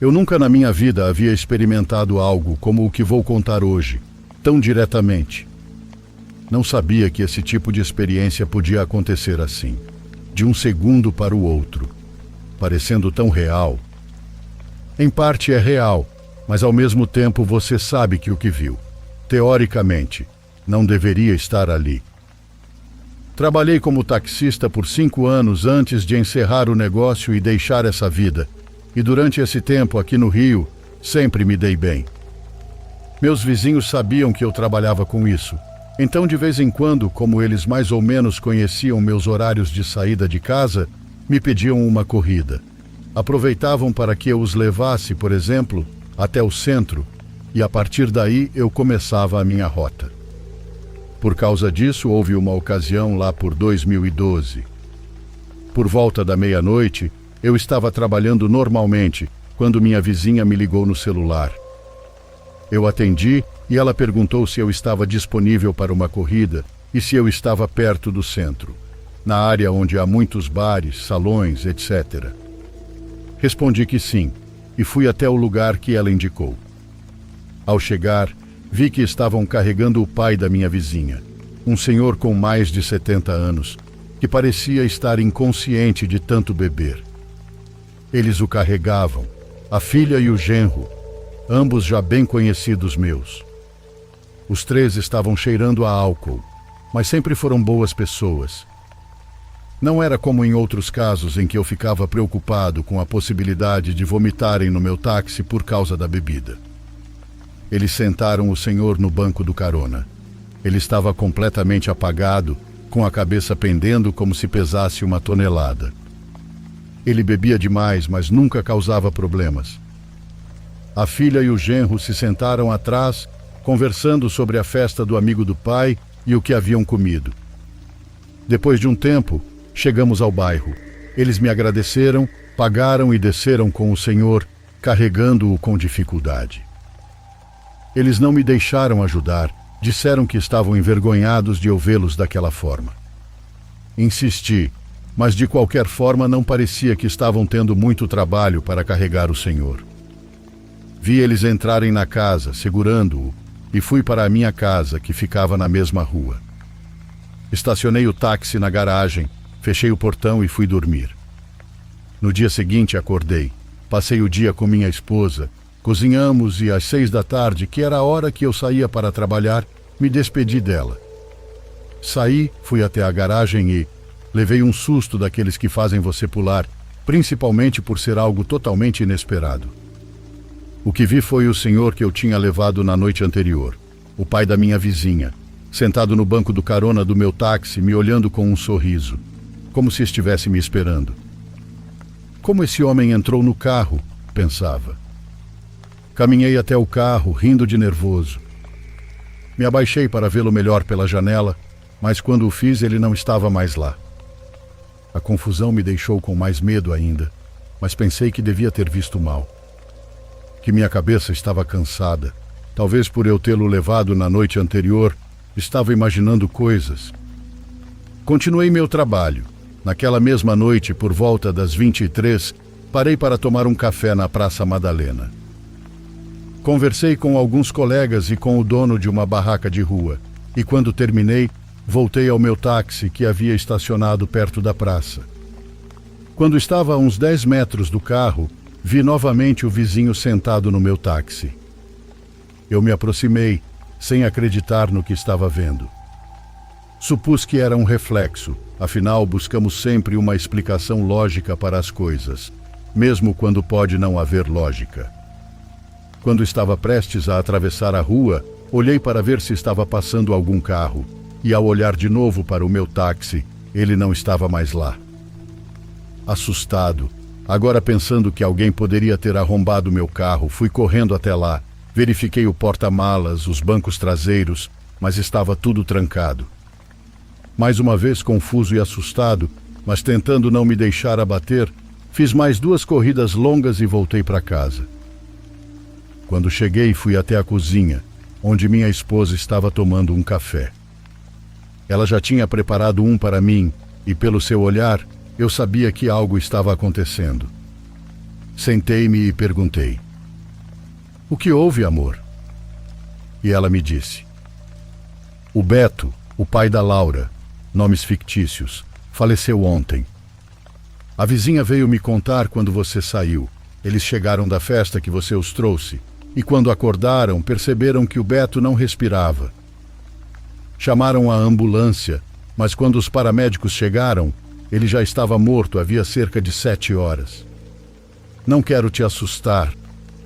Eu nunca na minha vida havia experimentado algo como o que vou contar hoje, tão diretamente. Não sabia que esse tipo de experiência podia acontecer assim, de um segundo para o outro, parecendo tão real. Em parte é real, mas ao mesmo tempo você sabe que o que viu, teoricamente, não deveria estar ali. Trabalhei como taxista por 5 anos antes de encerrar o negócio e deixar essa vida, e durante esse tempo aqui no Rio, sempre me dei bem. Meus vizinhos sabiam que eu trabalhava com isso, então de vez em quando, como eles mais ou menos conheciam meus horários de saída de casa, me pediam uma corrida. Aproveitavam para que eu os levasse, por exemplo, até o centro, e a partir daí eu começava a minha rota. Por causa disso, houve uma ocasião lá por 2012. Por volta da meia-noite, eu estava trabalhando normalmente, quando minha vizinha me ligou no celular. Eu atendi e ela perguntou se eu estava disponível para uma corrida e se eu estava perto do centro, na área onde há muitos bares, salões, etc. Respondi que sim, e fui até o lugar que ela indicou. Ao chegar, vi que estavam carregando o pai da minha vizinha, um senhor com mais de 70 anos, que parecia estar inconsciente de tanto beber. Eles o carregavam, a filha e o genro, ambos já bem conhecidos meus. Os 3 estavam cheirando a álcool, mas sempre foram boas pessoas. Não era como em outros casos em que eu ficava preocupado com a possibilidade de vomitarem no meu táxi por causa da bebida. Eles sentaram o senhor no banco do carona. Ele estava completamente apagado, com a cabeça pendendo como se pesasse 1 tonelada. Ele bebia demais, mas nunca causava problemas. A filha e o genro se sentaram atrás, conversando sobre a festa do amigo do pai e o que haviam comido. Depois de um tempo, chegamos ao bairro. Eles me agradeceram, pagaram e desceram com o senhor, carregando-o com dificuldade. Eles não me deixaram ajudar, disseram que estavam envergonhados de eu vê-los daquela forma. Insisti, mas de qualquer forma não parecia que estavam tendo muito trabalho para carregar o senhor. Vi eles entrarem na casa, segurando-o, e fui para a minha casa, que ficava na mesma rua. Estacionei o táxi na garagem, fechei o portão e fui dormir. No dia seguinte acordei, passei o dia com minha esposa, cozinhamos e às 6 da tarde, que era a hora que eu saía para trabalhar, me despedi dela. Saí, fui até a garagem e levei um susto daqueles que fazem você pular, principalmente por ser algo totalmente inesperado. O que vi foi o senhor que eu tinha levado na noite anterior, o pai da minha vizinha, sentado no banco do carona do meu táxi, me olhando com um sorriso, como se estivesse me esperando. Como esse homem entrou no carro, pensava. Caminhei até o carro, rindo de nervoso. Me abaixei para vê-lo melhor pela janela, mas quando o fiz, ele não estava mais lá. A confusão me deixou com mais medo ainda, mas pensei que devia ter visto mal. Que minha cabeça estava cansada. Talvez por eu tê-lo levado na noite anterior, estava imaginando coisas. Continuei meu trabalho. Naquela mesma noite, por volta das 23, parei para tomar um café na Praça Madalena. Conversei com alguns colegas e com o dono de uma barraca de rua, e quando terminei, voltei ao meu táxi que havia estacionado perto da praça. Quando estava a uns 10 metros do carro, vi novamente o vizinho sentado no meu táxi. Eu me aproximei, sem acreditar no que estava vendo. Supus que era um reflexo, afinal buscamos sempre uma explicação lógica para as coisas, mesmo quando pode não haver lógica. Quando estava prestes a atravessar a rua, olhei para ver se estava passando algum carro, e ao olhar de novo para o meu táxi, ele não estava mais lá. Assustado, agora pensando que alguém poderia ter arrombado meu carro, fui correndo até lá, verifiquei o porta-malas, os bancos traseiros, mas estava tudo trancado. Mais uma vez confuso e assustado, mas tentando não me deixar abater, fiz mais 2 corridas longas e voltei para casa. Quando cheguei, fui até a cozinha, onde minha esposa estava tomando um café. Ela já tinha preparado um para mim, e pelo seu olhar, eu sabia que algo estava acontecendo. Sentei-me e perguntei: "O que houve, amor?" E ela me disse: "O Beto, o pai da Laura, nomes fictícios, faleceu ontem. A vizinha veio me contar quando você saiu. Eles chegaram da festa que você os trouxe, e quando acordaram, perceberam que o Beto não respirava. Chamaram a ambulância, mas quando os paramédicos chegaram, ele já estava morto havia cerca de 7 horas. Não quero te assustar,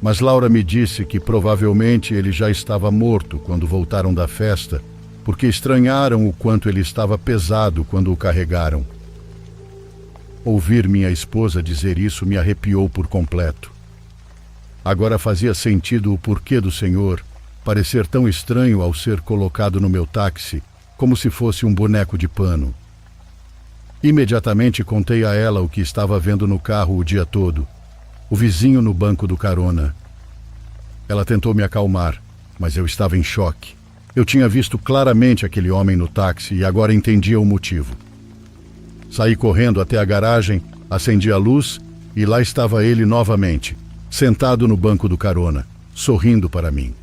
mas Laura me disse que provavelmente ele já estava morto quando voltaram da festa, porque estranharam o quanto ele estava pesado quando o carregaram." Ouvir minha esposa dizer isso me arrepiou por completo. Agora fazia sentido o porquê do senhor parecer tão estranho ao ser colocado no meu táxi, como se fosse um boneco de pano. Imediatamente contei a ela o que estava vendo no carro o dia todo, o vizinho no banco do carona. Ela tentou me acalmar, mas eu estava em choque. Eu tinha visto claramente aquele homem no táxi e agora entendia o motivo. Saí correndo até a garagem, acendi a luz e lá estava ele novamente, sentado no banco do carona, sorrindo para mim.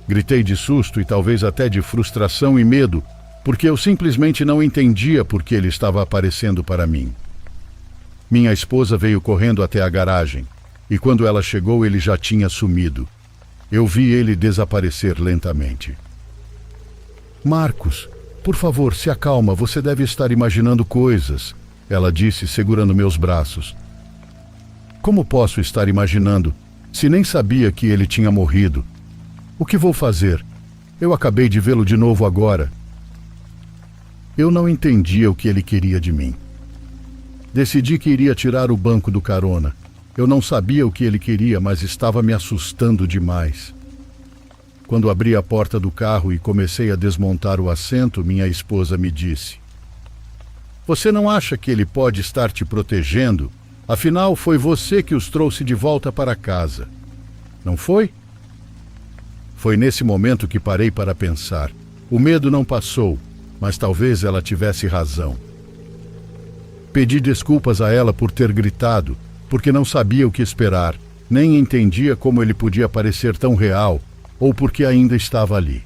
Gritei de susto e talvez até de frustração e medo, porque eu simplesmente não entendia por que ele estava aparecendo para mim. Minha esposa veio correndo até a garagem, e quando ela chegou ele já tinha sumido. Eu vi ele desaparecer lentamente. "Marcos, por favor, se acalma, você deve estar imaginando coisas", ela disse, segurando meus braços. "Como posso estar imaginando, se nem sabia que ele tinha morrido? O que vou fazer? Eu acabei de vê-lo de novo agora." Eu não entendia o que ele queria de mim. Decidi que iria tirar o banco do carona. Eu não sabia o que ele queria, mas estava me assustando demais. Quando abri a porta do carro e comecei a desmontar o assento, minha esposa me disse: "Você não acha que ele pode estar te protegendo? Afinal, foi você que os trouxe de volta para casa. Não foi?" Foi nesse momento que parei para pensar. O medo não passou, mas talvez ela tivesse razão. Pedi desculpas a ela por ter gritado, porque não sabia o que esperar, nem entendia como ele podia parecer tão real, ou porque ainda estava ali.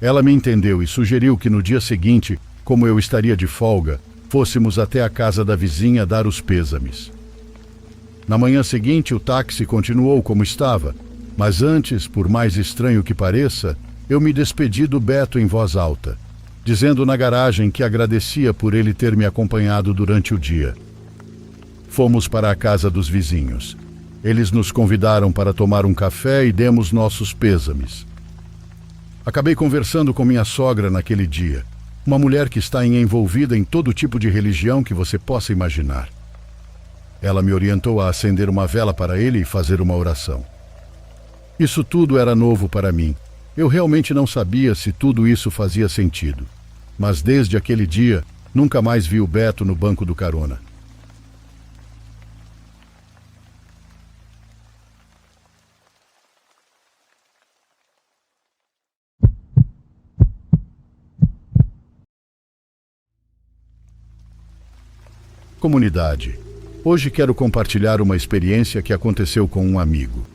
Ela me entendeu e sugeriu que no dia seguinte, como eu estaria de folga, fôssemos até a casa da vizinha dar os pêsames. Na manhã seguinte, o táxi continuou como estava, mas antes, por mais estranho que pareça, eu me despedi do Beto em voz alta, dizendo na garagem que agradecia por ele ter me acompanhado durante o dia. Fomos para a casa dos vizinhos. Eles nos convidaram para tomar um café e demos nossos pêsames. Acabei conversando com minha sogra naquele dia, uma mulher que está envolvida em todo tipo de religião que você possa imaginar. Ela me orientou a acender uma vela para ele e fazer uma oração. Isso tudo era novo para mim. Eu realmente não sabia se tudo isso fazia sentido. Mas desde aquele dia, nunca mais vi o Beto no banco do carona. Comunidade. Hoje quero compartilhar uma experiência que aconteceu com um amigo.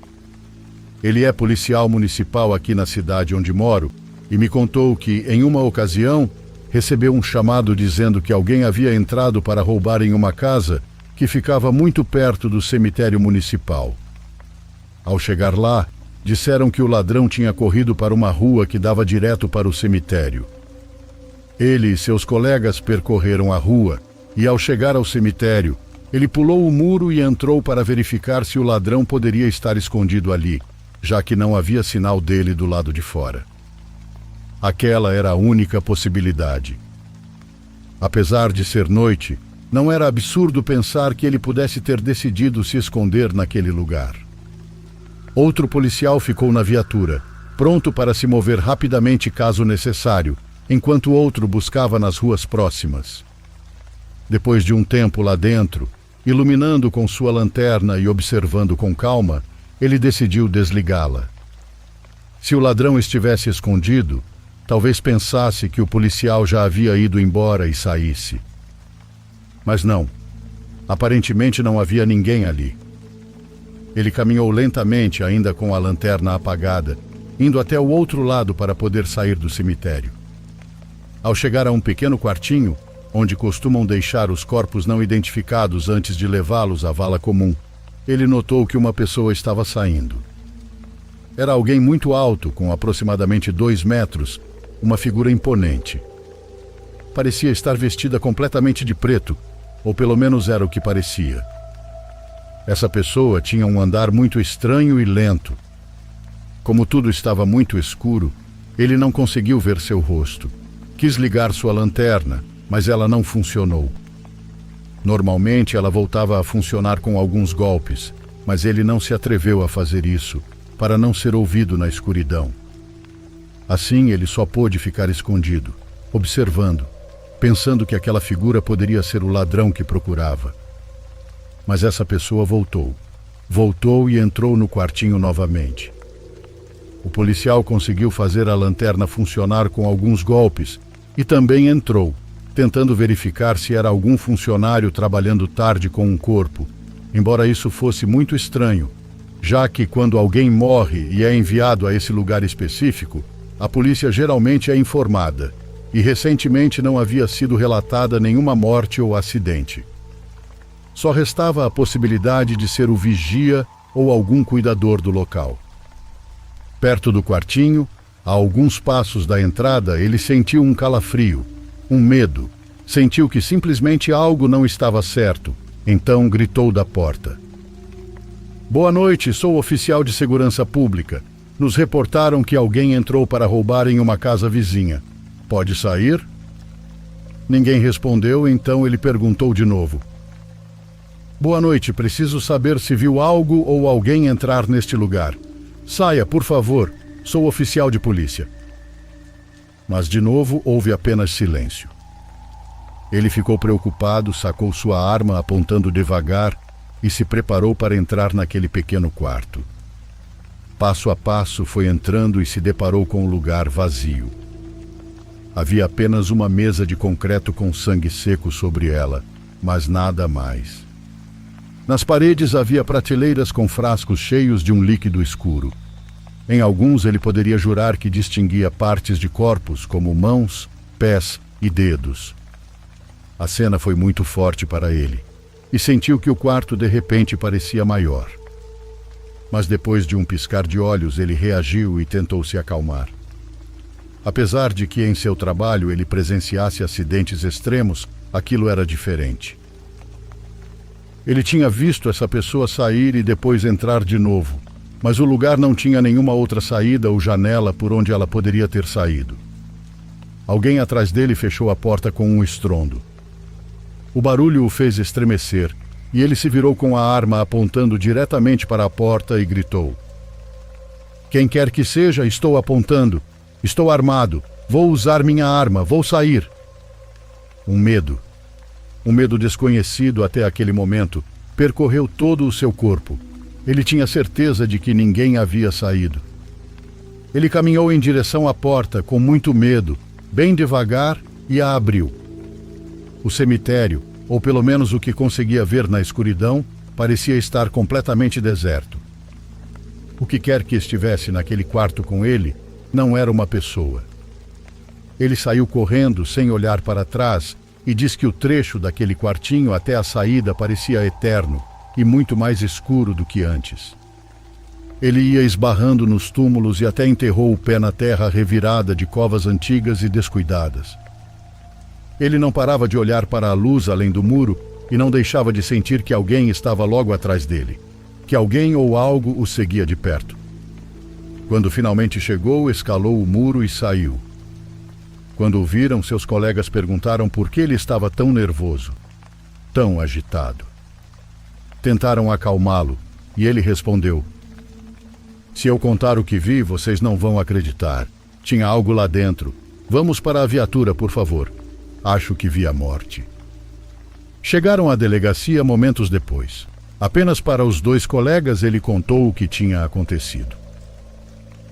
Ele é policial municipal aqui na cidade onde moro e me contou que, em uma ocasião, recebeu um chamado dizendo que alguém havia entrado para roubar em uma casa que ficava muito perto do cemitério municipal. Ao chegar lá, disseram que o ladrão tinha corrido para uma rua que dava direto para o cemitério. Ele e seus colegas percorreram a rua e, ao chegar ao cemitério, ele pulou o muro e entrou para verificar se o ladrão poderia estar escondido ali, já que não havia sinal dele do lado de fora. Aquela era a única possibilidade. Apesar de ser noite, não era absurdo pensar que ele pudesse ter decidido se esconder naquele lugar. Outro policial ficou na viatura, pronto para se mover rapidamente caso necessário, enquanto outro buscava nas ruas próximas. Depois de um tempo lá dentro, iluminando com sua lanterna e observando com calma, ele decidiu desligá-la. Se o ladrão estivesse escondido, talvez pensasse que o policial já havia ido embora e saísse. Mas não. Aparentemente não havia ninguém ali. Ele caminhou lentamente, ainda com a lanterna apagada, indo até o outro lado para poder sair do cemitério. Ao chegar a um pequeno quartinho, onde costumam deixar os corpos não identificados antes de levá-los à vala comum, ele notou que uma pessoa estava saindo. Era alguém muito alto, com aproximadamente 2 metros, uma figura imponente. Parecia estar vestida completamente de preto, ou pelo menos era o que parecia. Essa pessoa tinha um andar muito estranho e lento. Como tudo estava muito escuro, ele não conseguiu ver seu rosto. Quis ligar sua lanterna, mas ela não funcionou. Normalmente ela voltava a funcionar com alguns golpes, mas ele não se atreveu a fazer isso, para não ser ouvido na escuridão. Assim ele só pôde ficar escondido, observando, pensando que aquela figura poderia ser o ladrão que procurava. Mas essa pessoa voltou. Voltou e entrou no quartinho novamente. O policial conseguiu fazer a lanterna funcionar com alguns golpes e também entrou, tentando verificar se era algum funcionário trabalhando tarde com um corpo, embora isso fosse muito estranho, já que quando alguém morre e é enviado a esse lugar específico, a polícia geralmente é informada, e recentemente não havia sido relatada nenhuma morte ou acidente. Só restava a possibilidade de ser o vigia ou algum cuidador do local. Perto do quartinho, a alguns passos da entrada, ele sentiu um calafrio, um medo. Sentiu que simplesmente algo não estava certo, então gritou da porta. Boa noite, sou oficial de segurança pública. Nos reportaram que alguém entrou para roubar em uma casa vizinha. Pode sair? Ninguém respondeu, então ele perguntou de novo. Boa noite, preciso saber se viu algo ou alguém entrar neste lugar. Saia, por favor, sou oficial de polícia. Mas de novo houve apenas silêncio. Ele ficou preocupado, sacou sua arma apontando devagar e se preparou para entrar naquele pequeno quarto. Passo a passo foi entrando e se deparou com o lugar vazio. Havia apenas uma mesa de concreto com sangue seco sobre ela, mas nada mais. Nas paredes havia prateleiras com frascos cheios de um líquido escuro. Em alguns ele poderia jurar que distinguia partes de corpos, como mãos, pés e dedos. A cena foi muito forte para ele, e sentiu que o quarto de repente parecia maior. Mas depois de um piscar de olhos, ele reagiu e tentou se acalmar. Apesar de que em seu trabalho ele presenciasse acidentes extremos, aquilo era diferente. Ele tinha visto essa pessoa sair e depois entrar de novo, mas o lugar não tinha nenhuma outra saída ou janela por onde ela poderia ter saído. Alguém atrás dele fechou a porta com um estrondo. O barulho o fez estremecer, e ele se virou com a arma apontando diretamente para a porta e gritou. Quem quer que seja, estou apontando. Estou armado. Vou usar minha arma. Vou sair. Um medo desconhecido até aquele momento, percorreu todo o seu corpo. Ele tinha certeza de que ninguém havia saído. Ele caminhou em direção à porta com muito medo, bem devagar, e a abriu. O cemitério, ou pelo menos o que conseguia ver na escuridão, parecia estar completamente deserto. O que quer que estivesse naquele quarto com ele, não era uma pessoa. Ele saiu correndo sem olhar para trás e diz que o trecho daquele quartinho até a saída parecia eterno e muito mais escuro do que antes. Ele ia esbarrando nos túmulos e até enterrou o pé na terra revirada de covas antigas e descuidadas. Ele não parava de olhar para a luz além do muro e não deixava de sentir que alguém estava logo atrás dele, que alguém ou algo o seguia de perto. Quando finalmente chegou, escalou o muro e saiu. Quando o viram, seus colegas perguntaram por que ele estava tão nervoso, tão agitado. Tentaram acalmá-lo, e ele respondeu: Se eu contar o que vi, vocês não vão acreditar. Tinha algo lá dentro. Vamos para a viatura, por favor. Acho que vi a morte. Chegaram à delegacia momentos depois. Apenas para os 2 colegas ele contou o que tinha acontecido.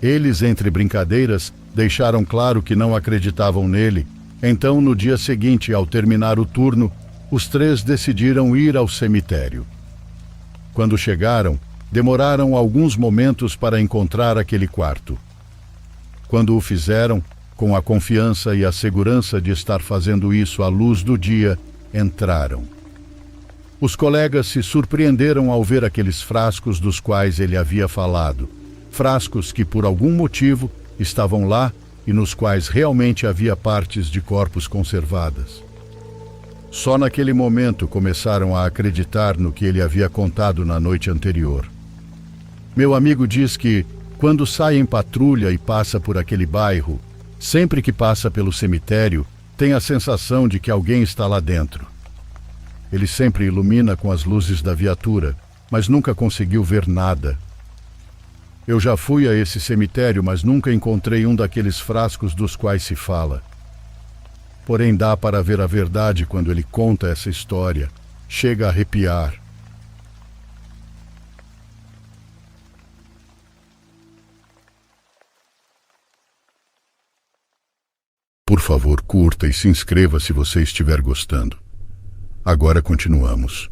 Eles, entre brincadeiras, deixaram claro que não acreditavam nele. Então, no dia seguinte, ao terminar o turno, os 3 decidiram ir ao cemitério. Quando chegaram, demoraram alguns momentos para encontrar aquele quarto. Quando o fizeram, com a confiança e a segurança de estar fazendo isso à luz do dia, entraram. Os colegas se surpreenderam ao ver aqueles frascos dos quais ele havia falado, frascos que por algum motivo estavam lá e nos quais realmente havia partes de corpos conservadas. Só naquele momento começaram a acreditar no que ele havia contado na noite anterior. Meu amigo diz que, quando sai em patrulha e passa por aquele bairro, sempre que passa pelo cemitério, tem a sensação de que alguém está lá dentro. Ele sempre ilumina com as luzes da viatura, mas nunca conseguiu ver nada. Eu já fui a esse cemitério, mas nunca encontrei um daqueles frascos dos quais se fala. Porém, dá para ver a verdade quando ele conta essa história. Chega a arrepiar. Por favor, curta e se inscreva se você estiver gostando. Agora continuamos.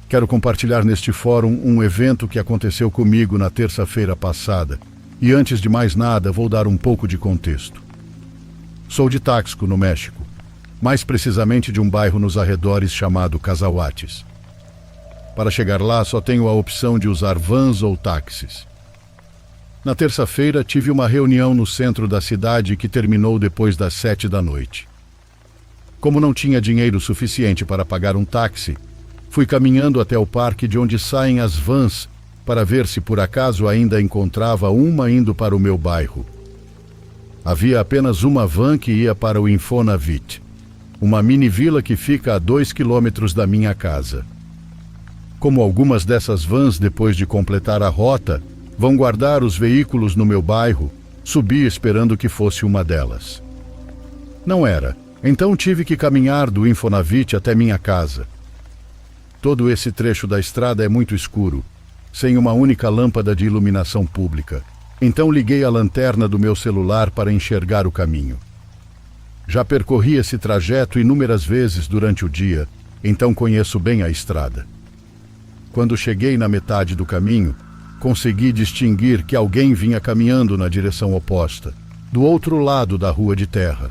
Quero compartilhar neste fórum um evento que aconteceu comigo na terça-feira passada. E antes de mais nada, vou dar um pouco de contexto. Sou de Taxco, no México. Mais precisamente de um bairro nos arredores chamado Cazahuates. Para chegar lá, só tenho a opção de usar vans ou táxis. Na terça-feira, tive uma reunião no centro da cidade que terminou depois das 7 da noite. Como não tinha dinheiro suficiente para pagar um táxi, fui caminhando até o parque de onde saem as vans para ver se por acaso ainda encontrava uma indo para o meu bairro. Havia apenas uma van que ia para o Infonavit, uma mini vila que fica a 2 quilômetros da minha casa. Como algumas dessas vans, depois de completar a rota, vão guardar os veículos no meu bairro, subi esperando que fosse uma delas. Não era, então tive que caminhar do Infonavit até minha casa. Todo esse trecho da estrada é muito escuro, sem uma única lâmpada de iluminação pública. Então liguei a lanterna do meu celular para enxergar o caminho. Já percorri esse trajeto inúmeras vezes durante o dia, então conheço bem a estrada. Quando cheguei na metade do caminho, consegui distinguir que alguém vinha caminhando na direção oposta, do outro lado da rua de terra.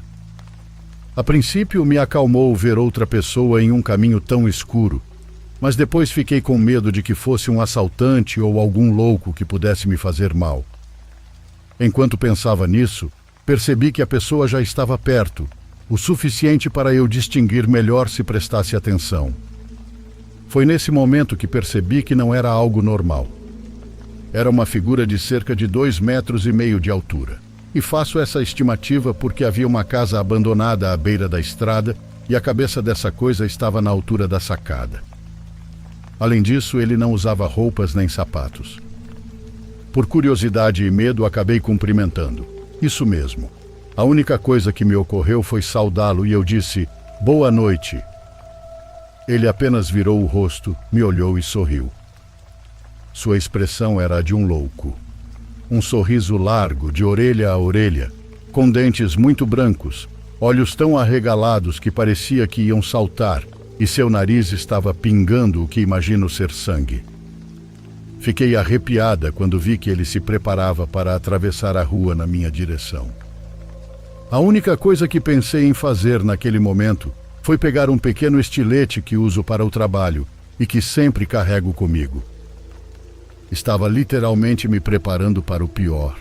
A princípio me acalmou ver outra pessoa em um caminho tão escuro, mas depois fiquei com medo de que fosse um assaltante ou algum louco que pudesse me fazer mal. Enquanto pensava nisso, percebi que a pessoa já estava perto, o suficiente para eu distinguir melhor se prestasse atenção. Foi nesse momento que percebi que não era algo normal. Era uma figura de cerca de 2,5 metros de altura. E faço essa estimativa porque havia uma casa abandonada à beira da estrada e a cabeça dessa coisa estava na altura da sacada. Além disso, ele não usava roupas nem sapatos. Por curiosidade e medo, acabei cumprimentando. Isso mesmo. A única coisa que me ocorreu foi saudá-lo e eu disse, "Boa noite." Ele apenas virou o rosto, me olhou e sorriu. Sua expressão era a de um louco. Um sorriso largo, de orelha a orelha, com dentes muito brancos, olhos tão arregalados que parecia que iam saltar, e seu nariz estava pingando o que imagino ser sangue. Fiquei arrepiada quando vi que ele se preparava para atravessar a rua na minha direção. A única coisa que pensei em fazer naquele momento foi pegar um pequeno estilete que uso para o trabalho e que sempre carrego comigo. Estava literalmente me preparando para o pior.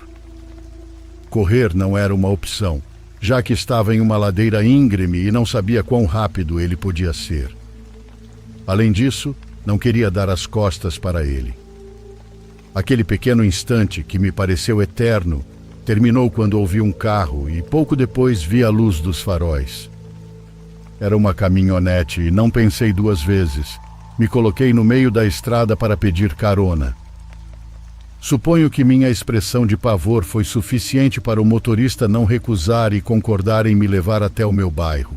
Correr não era uma opção, já que estava em uma ladeira íngreme e não sabia quão rápido ele podia ser. Além disso, não queria dar as costas para ele. Aquele pequeno instante, que me pareceu eterno, terminou quando ouvi um carro e pouco depois vi a luz dos faróis. Era uma caminhonete e não pensei 2 vezes. Me coloquei no meio da estrada para pedir carona. Suponho que minha expressão de pavor foi suficiente para o motorista não recusar e concordar em me levar até o meu bairro.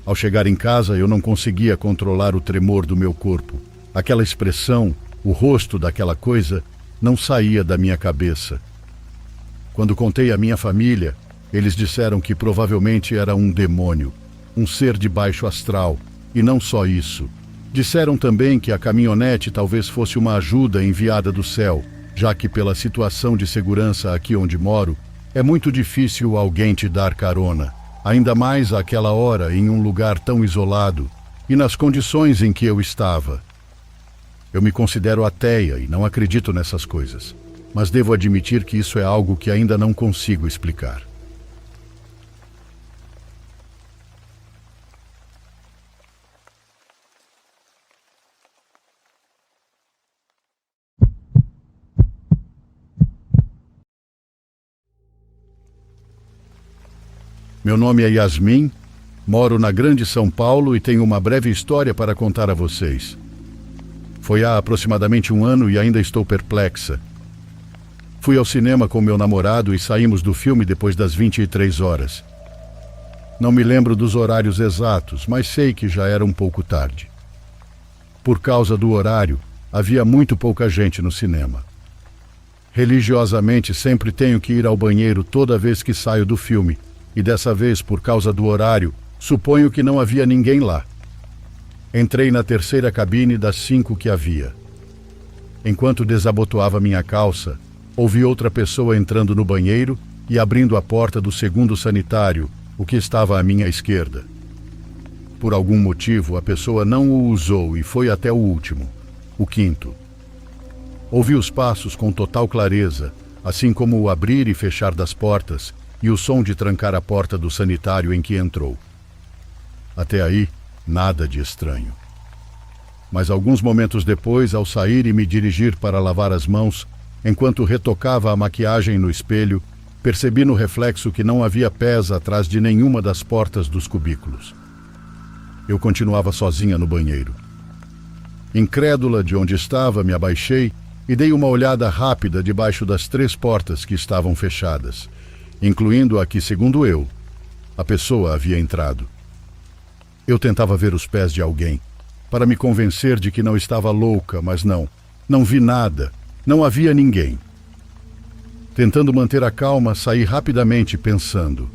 Ao chegar em casa, eu não conseguia controlar o tremor do meu corpo. Aquela expressão, o rosto daquela coisa, não saía da minha cabeça. Quando contei à minha família, eles disseram que provavelmente era um demônio, um ser de baixo astral, e não só isso. Disseram também que a caminhonete talvez fosse uma ajuda enviada do céu, já que pela situação de segurança aqui onde moro, é muito difícil alguém te dar carona, ainda mais àquela hora em um lugar tão isolado e nas condições em que eu estava. Eu me considero ateia e não acredito nessas coisas, mas devo admitir que isso é algo que ainda não consigo explicar. Meu nome é Yasmin, moro na Grande São Paulo e tenho uma breve história para contar a vocês. Foi há aproximadamente 1 ano e ainda estou perplexa. Fui ao cinema com meu namorado e saímos do filme depois das 23 horas. Não me lembro dos horários exatos, mas sei que já era um pouco tarde. Por causa do horário, havia muito pouca gente no cinema. Religiosamente, sempre tenho que ir ao banheiro toda vez que saio do filme, e dessa vez, por causa do horário, suponho que não havia ninguém lá. Entrei na terceira cabine das 5 que havia. Enquanto desabotoava minha calça, ouvi outra pessoa entrando no banheiro e abrindo a porta do segundo sanitário, o que estava à minha esquerda. Por algum motivo, a pessoa não o usou e foi até o último, o quinto. Ouvi os passos com total clareza, assim como o abrir e fechar das portas, e o som de trancar a porta do sanitário em que entrou. Até aí, nada de estranho. Mas alguns momentos depois, ao sair e me dirigir para lavar as mãos, enquanto retocava a maquiagem no espelho, percebi no reflexo que não havia pés atrás de nenhuma das portas dos cubículos. Eu continuava sozinha no banheiro. Incrédula de onde estava, me abaixei e dei uma olhada rápida debaixo das 3 portas que estavam fechadas, incluindo a que, segundo eu, a pessoa havia entrado. Eu tentava ver os pés de alguém, para me convencer de que não estava louca, mas não vi nada, não havia ninguém. Tentando manter a calma, saí rapidamente pensando: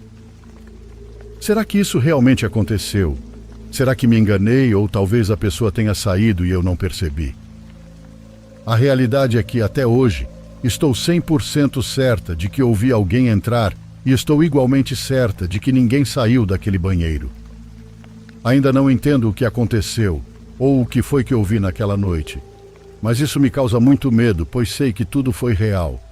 será que isso realmente aconteceu? Será que me enganei ou talvez a pessoa tenha saído e eu não percebi? A realidade é que, até hoje, estou 100% certa de que ouvi alguém entrar e estou igualmente certa de que ninguém saiu daquele banheiro. Ainda não entendo o que aconteceu ou o que foi que ouvi naquela noite, mas isso me causa muito medo, pois sei que tudo foi real.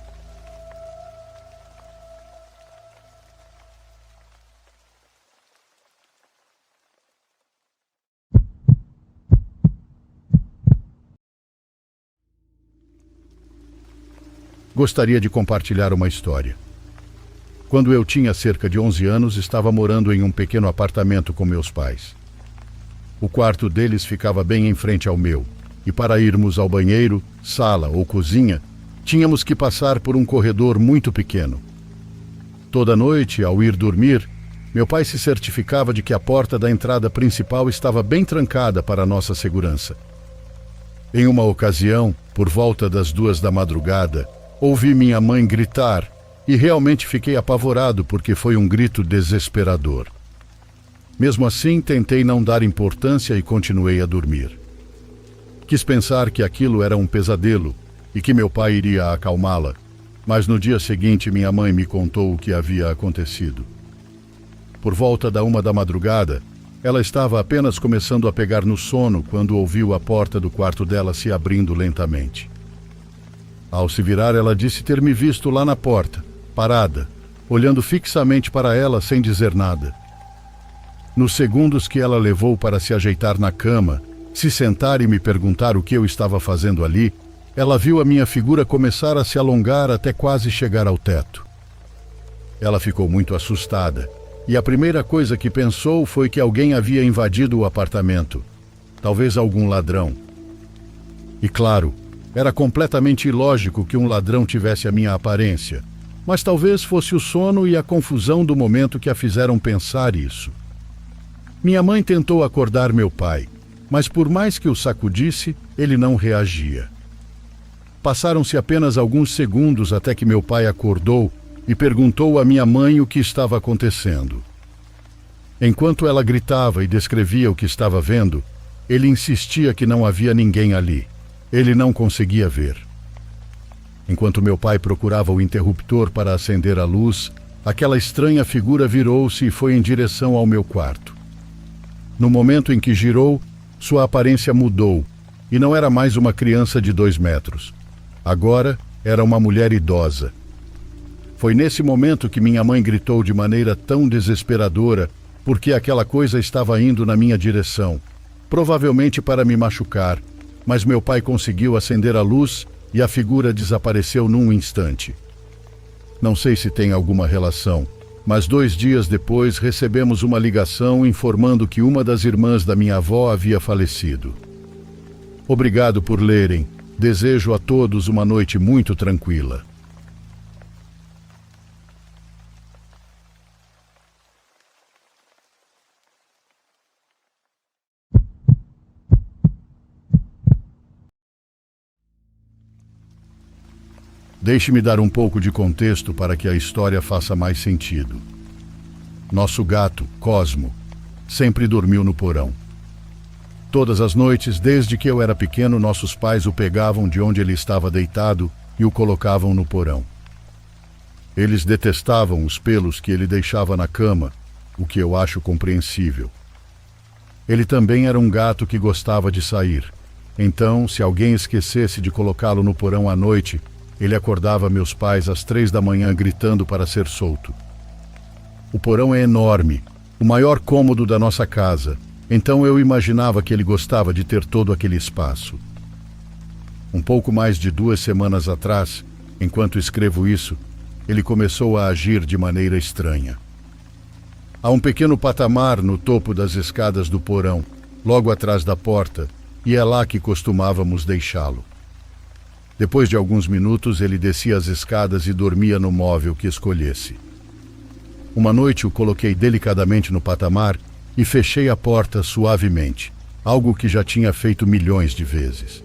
Gostaria de compartilhar uma história. Quando eu tinha cerca de 11 anos, estava morando em um pequeno apartamento com meus pais. O quarto deles ficava bem em frente ao meu, e para irmos ao banheiro, sala ou cozinha, tínhamos que passar por um corredor muito pequeno. Toda noite, ao ir dormir, meu pai se certificava de que a porta da entrada principal estava bem trancada para nossa segurança. Em uma ocasião, por volta das 2 da madrugada, ouvi minha mãe gritar e realmente fiquei apavorado porque foi um grito desesperador. Mesmo assim, tentei não dar importância e continuei a dormir. Quis pensar que aquilo era um pesadelo e que meu pai iria acalmá-la, mas no dia seguinte minha mãe me contou o que havia acontecido. Por volta da 1 da madrugada, ela estava apenas começando a pegar no sono quando ouviu a porta do quarto dela se abrindo lentamente. Ao se virar, ela disse ter me visto lá na porta, parada, olhando fixamente para ela sem dizer nada. Nos segundos que ela levou para se ajeitar na cama, se sentar e me perguntar o que eu estava fazendo ali, ela viu a minha figura começar a se alongar até quase chegar ao teto. Ela ficou muito assustada, e a primeira coisa que pensou foi que alguém havia invadido o apartamento, talvez algum ladrão. E claro, era completamente ilógico que um ladrão tivesse a minha aparência, mas talvez fosse o sono e a confusão do momento que a fizeram pensar isso. Minha mãe tentou acordar meu pai, mas por mais que o sacudisse, ele não reagia. Passaram-se apenas alguns segundos até que meu pai acordou e perguntou à minha mãe o que estava acontecendo. Enquanto ela gritava e descrevia o que estava vendo, ele insistia que não havia ninguém ali. Ele não conseguia ver. Enquanto meu pai procurava o interruptor para acender a luz, aquela estranha figura virou-se e foi em direção ao meu quarto. No momento em que girou, sua aparência mudou e não era mais uma criança de 2 metros. Agora era uma mulher idosa. Foi nesse momento que minha mãe gritou de maneira tão desesperadora porque aquela coisa estava indo na minha direção, provavelmente para me machucar, mas meu pai conseguiu acender a luz e a figura desapareceu num instante. Não sei se tem alguma relação, mas 2 dias depois recebemos uma ligação informando que uma das irmãs da minha avó havia falecido. Obrigado por lerem. Desejo a todos uma noite muito tranquila. Deixe-me dar um pouco de contexto para que a história faça mais sentido. Nosso gato, Cosmo, sempre dormiu no porão. Todas as noites, desde que eu era pequeno, nossos pais o pegavam de onde ele estava deitado e o colocavam no porão. Eles detestavam os pelos que ele deixava na cama, o que eu acho compreensível. Ele também era um gato que gostava de sair. Então, se alguém esquecesse de colocá-lo no porão à noite, ele acordava meus pais às 3 da manhã gritando para ser solto. O porão é enorme, o maior cômodo da nossa casa, então eu imaginava que ele gostava de ter todo aquele espaço. Um pouco mais de 2 semanas atrás, enquanto escrevo isso, ele começou a agir de maneira estranha. Há um pequeno patamar no topo das escadas do porão, logo atrás da porta, e é lá que costumávamos deixá-lo. Depois de alguns minutos, ele descia as escadas e dormia no móvel que escolhesse. Uma noite o coloquei delicadamente no patamar e fechei a porta suavemente, algo que já tinha feito milhões de vezes.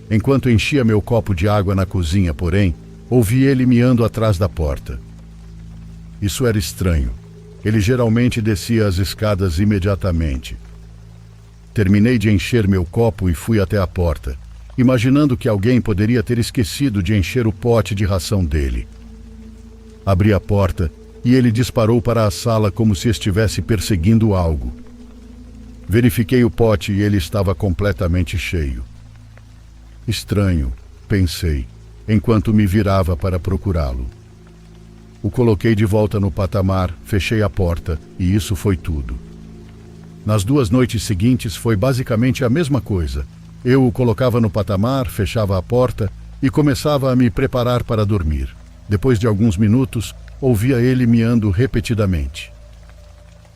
Enquanto enchia meu copo de água na cozinha, porém, ouvi ele miando atrás da porta. Isso era estranho. Ele geralmente descia as escadas imediatamente. Terminei de encher meu copo e fui até a porta, imaginando que alguém poderia ter esquecido de encher o pote de ração dele. Abri a porta e ele disparou para a sala como se estivesse perseguindo algo. Verifiquei o pote e ele estava completamente cheio. Estranho, pensei, enquanto me virava para procurá-lo. O coloquei de volta no patamar, fechei a porta e isso foi tudo. Nas 2 noites seguintes foi basicamente a mesma coisa. Eu o colocava no patamar, fechava a porta e começava a me preparar para dormir. Depois de alguns minutos, ouvia ele miando repetidamente.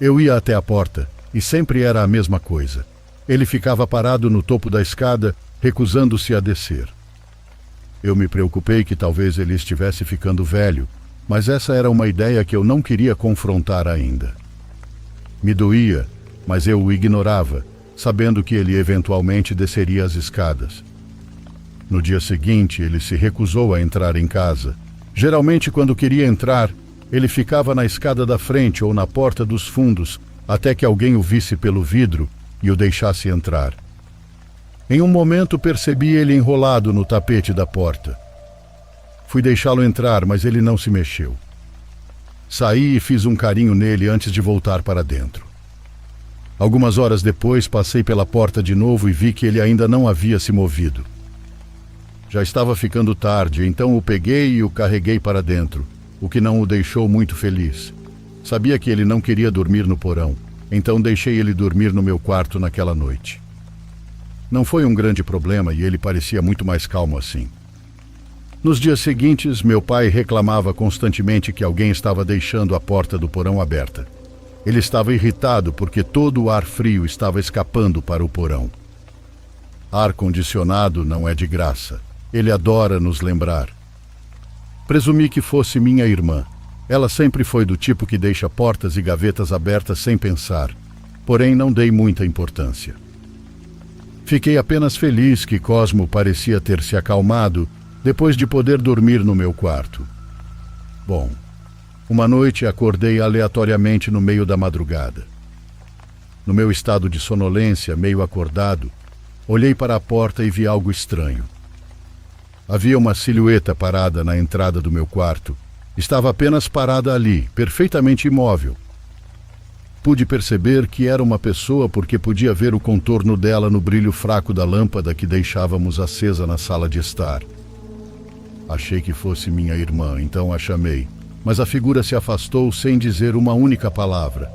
Eu ia até a porta e sempre era a mesma coisa. Ele ficava parado no topo da escada, recusando-se a descer. Eu me preocupei que talvez ele estivesse ficando velho, mas essa era uma ideia que eu não queria confrontar ainda. Me doía, mas eu o ignorava, sabendo que ele eventualmente desceria as escadas. No dia seguinte, ele se recusou a entrar em casa. Geralmente, quando queria entrar, ele ficava na escada da frente ou na porta dos fundos, até que alguém o visse pelo vidro e o deixasse entrar. Em um momento, percebi ele enrolado no tapete da porta. Fui deixá-lo entrar, mas ele não se mexeu. Saí e fiz um carinho nele antes de voltar para dentro. Algumas horas depois, passei pela porta de novo e vi que ele ainda não havia se movido. Já estava ficando tarde, então o peguei e o carreguei para dentro, o que não o deixou muito feliz. Sabia que ele não queria dormir no porão, então deixei ele dormir no meu quarto naquela noite. Não foi um grande problema e ele parecia muito mais calmo assim. Nos dias seguintes, meu pai reclamava constantemente que alguém estava deixando a porta do porão aberta. Ele estava irritado porque todo o ar frio estava escapando para o porão. Ar-condicionado não é de graça. Ele adora nos lembrar. Presumi que fosse minha irmã. Ela sempre foi do tipo que deixa portas e gavetas abertas sem pensar, porém não dei muita importância. Fiquei apenas feliz que Cosmo parecia ter se acalmado depois de poder dormir no meu quarto. Bom, Uma noite acordei aleatoriamente no meio da madrugada. No meu estado de sonolência, meio acordado, olhei para a porta e vi algo estranho. Havia uma silhueta parada na entrada do meu quarto. Estava apenas parada ali, perfeitamente imóvel. Pude perceber que era uma pessoa porque podia ver o contorno dela no brilho fraco da lâmpada que deixávamos acesa na sala de estar. Achei que fosse minha irmã, então a chamei, mas a figura se afastou sem dizer uma única palavra.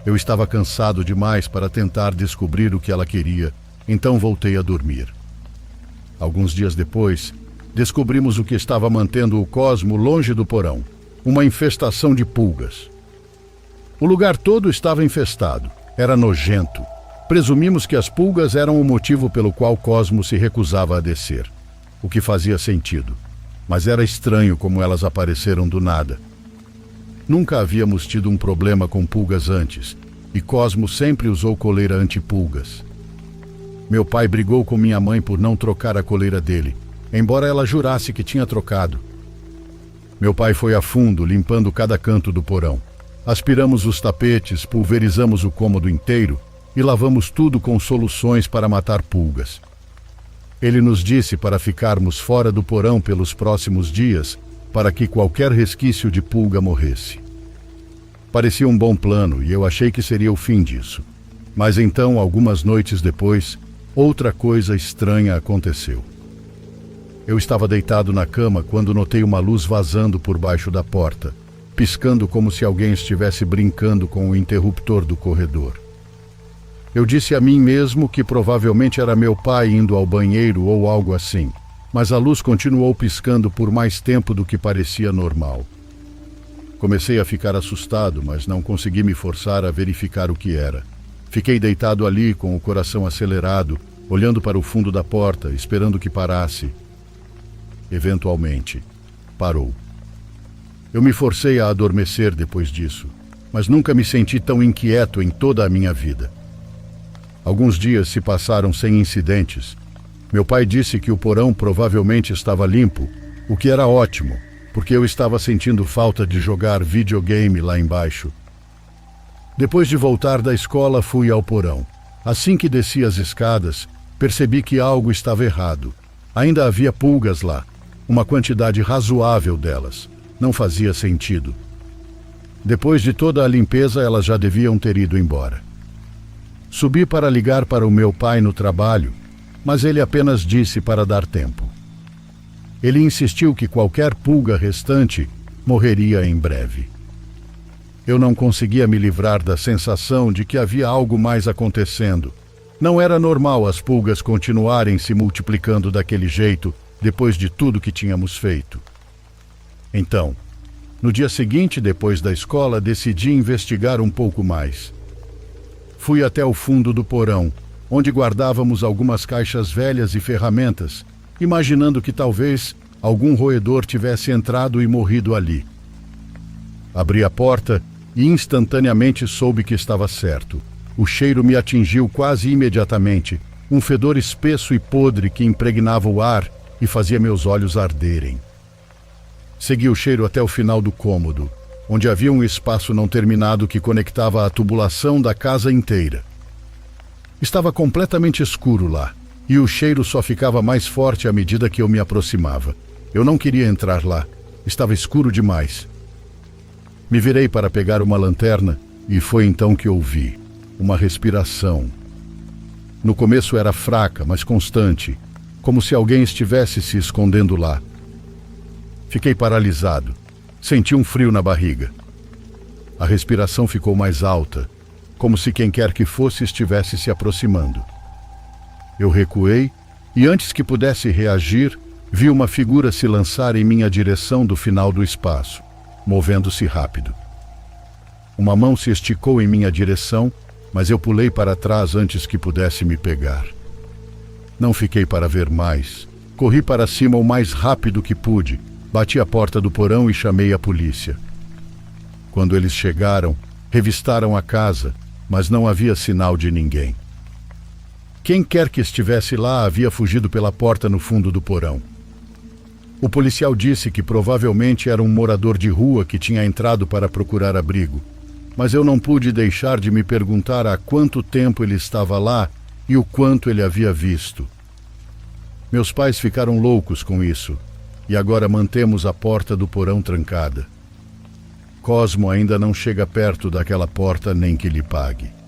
Eu estava cansado demais para tentar descobrir o que ela queria, então voltei a dormir. Alguns dias depois, descobrimos o que estava mantendo o Cosmo longe do porão: uma infestação de pulgas. O lugar todo estava infestado. Era nojento. Presumimos que as pulgas eram o motivo pelo qual Cosmo se recusava a descer, o que fazia sentido. Mas era estranho como elas apareceram do nada. Nunca havíamos tido um problema com pulgas antes, e Cosmo sempre usou coleira antipulgas. Meu pai brigou com minha mãe por não trocar a coleira dele, embora ela jurasse que tinha trocado. Meu pai foi a fundo, limpando cada canto do porão. Aspiramos os tapetes, pulverizamos o cômodo inteiro e lavamos tudo com soluções para matar pulgas. Ele nos disse para ficarmos fora do porão pelos próximos dias, para que qualquer resquício de pulga morresse. Parecia um bom plano e eu achei que seria o fim disso. Mas então, algumas noites depois, outra coisa estranha aconteceu. Eu estava deitado na cama quando notei uma luz vazando por baixo da porta, piscando como se alguém estivesse brincando com o interruptor do corredor. Eu disse a mim mesmo que provavelmente era meu pai indo ao banheiro ou algo assim, mas a luz continuou piscando por mais tempo do que parecia normal. Comecei a ficar assustado, mas não consegui me forçar a verificar o que era. Fiquei deitado ali com o coração acelerado, olhando para o fundo da porta, esperando que parasse. Eventualmente, parou. Eu me forcei a adormecer depois disso, mas nunca me senti tão inquieto em toda a minha vida. Alguns dias se passaram sem incidentes. Meu pai disse que o porão provavelmente estava limpo, o que era ótimo, porque eu estava sentindo falta de jogar videogame lá embaixo. Depois de voltar da escola, fui ao porão. Assim que desci as escadas, percebi que algo estava errado. Ainda havia pulgas lá, uma quantidade razoável delas. Não fazia sentido. Depois de toda a limpeza, elas já deviam ter ido embora. Subi para ligar para o meu pai no trabalho, mas ele apenas disse para dar tempo. Ele insistiu que qualquer pulga restante morreria em breve. Eu não conseguia me livrar da sensação de que havia algo mais acontecendo. Não era normal as pulgas continuarem se multiplicando daquele jeito depois de tudo que tínhamos feito. Então, no dia seguinte, depois da escola, decidi investigar um pouco mais. Fui até o fundo do porão, onde guardávamos algumas caixas velhas e ferramentas, imaginando que talvez algum roedor tivesse entrado e morrido ali. Abri a porta e instantaneamente soube que estava certo. O cheiro me atingiu quase imediatamente, um fedor espesso e podre que impregnava o ar e fazia meus olhos arderem. Segui o cheiro até o final do cômodo, onde havia um espaço não terminado que conectava a tubulação da casa inteira. Estava completamente escuro lá, e o cheiro só ficava mais forte à medida que eu me aproximava. Eu não queria entrar lá, estava escuro demais. Me virei para pegar uma lanterna e foi então que ouvi uma respiração. No começo era fraca, mas constante, como se alguém estivesse se escondendo lá. Fiquei paralisado. Senti um frio na barriga. A respiração ficou mais alta, como se quem quer que fosse estivesse se aproximando. Eu recuei e, antes que pudesse reagir, vi uma figura se lançar em minha direção do final do espaço, movendo-se rápido. Uma mão se esticou em minha direção, mas eu pulei para trás antes que pudesse me pegar. Não fiquei para ver mais. Corri para cima o mais rápido que pude. Bati a porta do porão e chamei a polícia. Quando eles chegaram, revistaram a casa, mas não havia sinal de ninguém. Quem quer que estivesse lá havia fugido pela porta no fundo do porão. O policial disse que provavelmente era um morador de rua que tinha entrado para procurar abrigo, mas eu não pude deixar de me perguntar há quanto tempo ele estava lá e o quanto ele havia visto. Meus pais ficaram loucos com isso, e agora mantemos a porta do porão trancada. Cosmo ainda não chega perto daquela porta nem que lhe pague.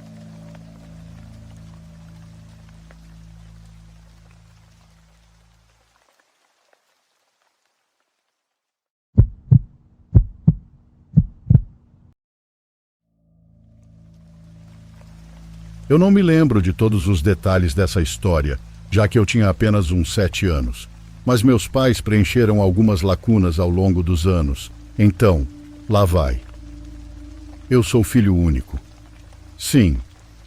Eu não me lembro de todos os detalhes dessa história, já que eu tinha apenas uns 7 anos. Mas meus pais preencheram algumas lacunas ao longo dos anos. Então, lá vai. Eu sou filho único. Sim,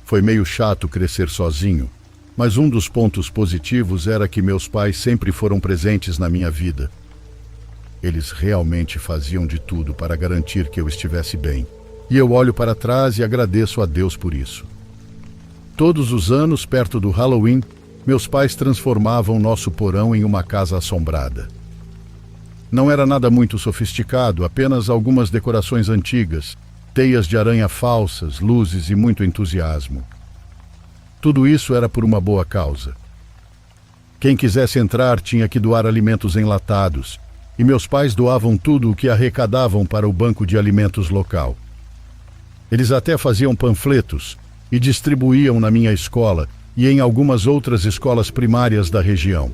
foi meio chato crescer sozinho, mas um dos pontos positivos era que meus pais sempre foram presentes na minha vida. Eles realmente faziam de tudo para garantir que eu estivesse bem. E eu olho para trás e agradeço a Deus por isso. Todos os anos, perto do Halloween, meus pais transformavam nosso porão em uma casa assombrada. Não era nada muito sofisticado, apenas algumas decorações antigas, teias de aranha falsas, luzes e muito entusiasmo. Tudo isso era por uma boa causa. Quem quisesse entrar tinha que doar alimentos enlatados, e meus pais doavam tudo o que arrecadavam para o banco de alimentos local. Eles até faziam panfletos e distribuíam na minha escola e em algumas outras escolas primárias da região.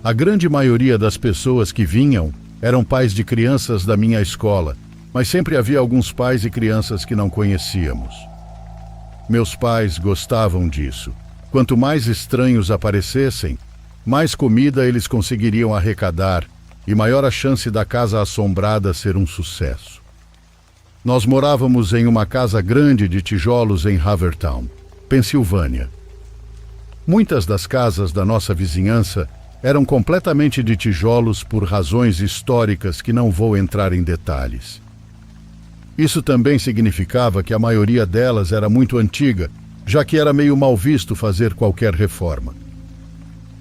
A grande maioria das pessoas que vinham eram pais de crianças da minha escola, mas sempre havia alguns pais e crianças que não conhecíamos. Meus pais gostavam disso. Quanto mais estranhos aparecessem, mais comida eles conseguiriam arrecadar e maior a chance da casa assombrada ser um sucesso. Nós morávamos em uma casa grande de tijolos em Havertown, Pensilvânia. Muitas das casas da nossa vizinhança eram completamente de tijolos por razões históricas que não vou entrar em detalhes. Isso também significava que a maioria delas era muito antiga, já que era meio mal visto fazer qualquer reforma.